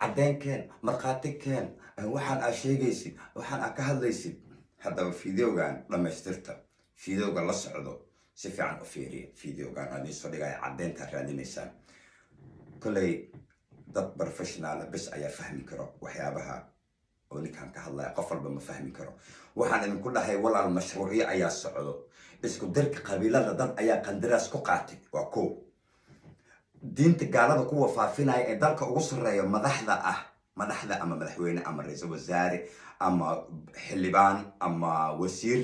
cadeen keen markhaati keen waxaan aa sheegaysid waxaan aa ka hadlaysid haddaba fideogan dhamaystirta fideoga la socdo si fiican u fiiriya fideogan aan idiin soo dhigaya cadeynta raadinaysaan kolley dad professional bes ayaa fahmi karo waxyaabaha oo ninkan ka hadlaya qof walba ma fahmi karo waxaan idinku dhahay walaal mashruuciyo ayaa socdo isku darka qabiilada dad ayaa qandaraas ku qaatay waa koow diinta gaalada kuwa faafinaya ee dalka ugu sarreeya madaxda ama madaxweyne ama ra'iisul wasaare ama xildhibaan ama wasiir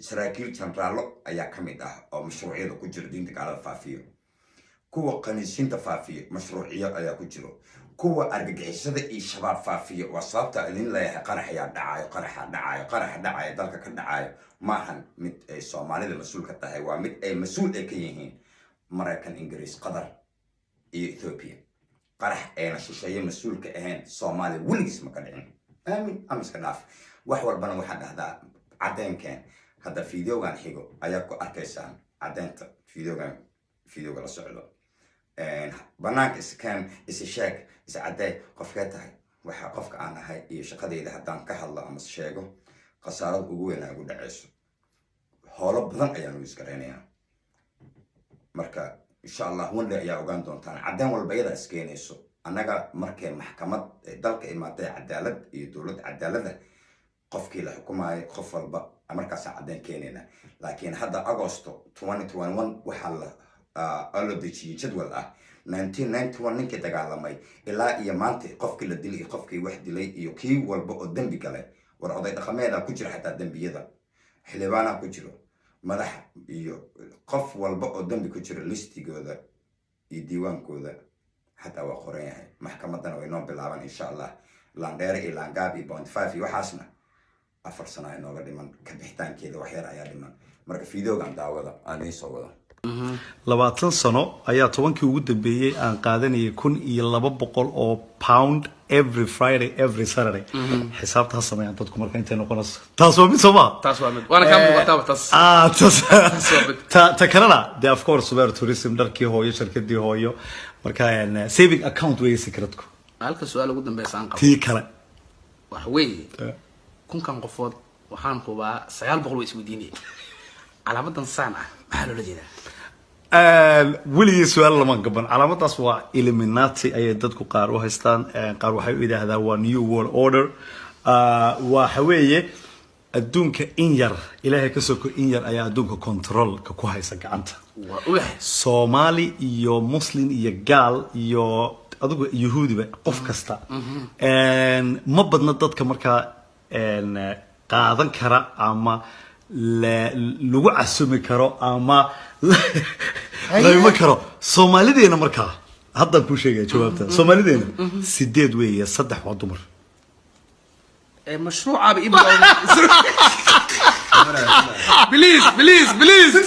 saraakiil jeneraalo ayaa ka mid ah oo mashruucyada ku jira diinta gaalada faafiyo kuwa qaniisiinta faafiyo mashruuciyo ayaa ku jiro kuwa argagixisada iyo shabaab faafiyo waa sababta idin leeyahay qaraxa dhacayo dalka ka dhacayo maahan mid ay soomaalida mas-uul ka tahay waa mid ay mas-uul ay ka yihiin maraykan ingiriis qatar iyo ethiopia qarax ayna shisheeye mas-uulka ahayn soomaaliya weligiis ma ka dhicin aamin ama iska dhaaf wax walbana waxaa dhahdaa cadeenkeen hadda fideogan xigo ayaa ku arkaysaan cadeynta fideoga la socdo banaanka iskeen isi sheeg is cadey qofkee tahay waxa qofka aan ahay iyo shaqadayda haddaan ka hadlo ama sheego khasaarada ugu weyn ay ugu dhacayso howlo badan ayaan u isgaraynayaa marka insha allah wanda ayaa ogaan doontaan cadeen walba iyada iskeenayso annaga markay maxkamad dalka imaatay cadaalad iyo dowlad cadaalada qofkii la xukumayo qof walba markaas cadeen keenayna laakiin hadda agosto 2021 waxaa la dejiyay jadwal ah 1991 ninkii dagaalamay ilaa iyo maanta qofkii la dilay qofkii wax dilay iyo kii walba oo dambi galay war oday dhaqameeda ku jira xataa dambiyada xildhibaana ku jiro madax iyo qof walba oo dambi ku jira listigooda iyo diiwaankooda hataa waa qoran yahay maxkamadana way noo bilaaban insha allah landheere iyo laangaab iyo point 5 iyo waxaasna 4 sano ay nooga dhiman ka bixitaankeeda wax yar ayaa dhiman marka fideogan daawada aan idiin soo wado 20 sano ayaa 10kii ugu dambeeyay aan qaadanayay 1200 oo pound every Friday every Saturday xisaabta sameeyaan dadku marka intay noqonayso taas waa mid Soomaa taas waa mid wana ka muuqataa taas ta kalena de of course super tourism darkii hooyo shirkadii hooyo marka saving account way secretku halka su'aal ugu dambeeyay qabo tii kale wax weey kunkan qofood waxaan hubaa 900 way isweydiinayeen calaamadan saan ah maxaa loo jeedaa ولي سؤال لما قبل علامات أسوا إليميناتي أي دتكو قارو هستان قارو حيو إذا هذا هو نيو وورلد أوردر وحويه الدونك إنجر إلهي كسوكو إنجر أي الدونك كنترول كوهاي سكانت سومالي يو مسلم يقال يو أدوك يهودي بقف كستا ما بدنا ضد كمركا قاعدن كرا أما لو عسومي كرو أما لا يمكرو سومالي دينا مركا هذا كل شيء جوابته سومالي دينا سديد ويا صدح وعمر مشروع أبي بليز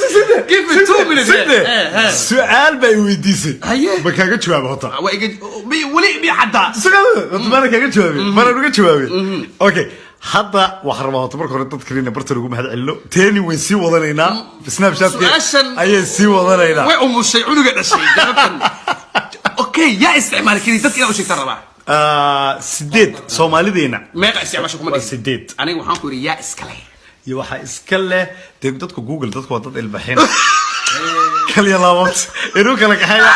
كيف 2 minutes سؤال بيوديسي ما كان جواب هطا ولي بيحدا سؤال ما كان جوابي ما أنا جوابي أوكي هذا وحرمه تبرك ورد تذكرين برتلو هذا علو تاني وين سي وضلينا في سناب شات أي سي وضلينا وين الشيء عدو قد الشيء أوكي يا استعمال كذي تذكر أو شيء ترى سديد سومالي دينا ما يقع استعمال شو كمان سديد أنا وحنقول يا إسكالي يوحى إسكالي تبدأ جوجل تدخل البحين كل يلا وقت إنه كلك حاجة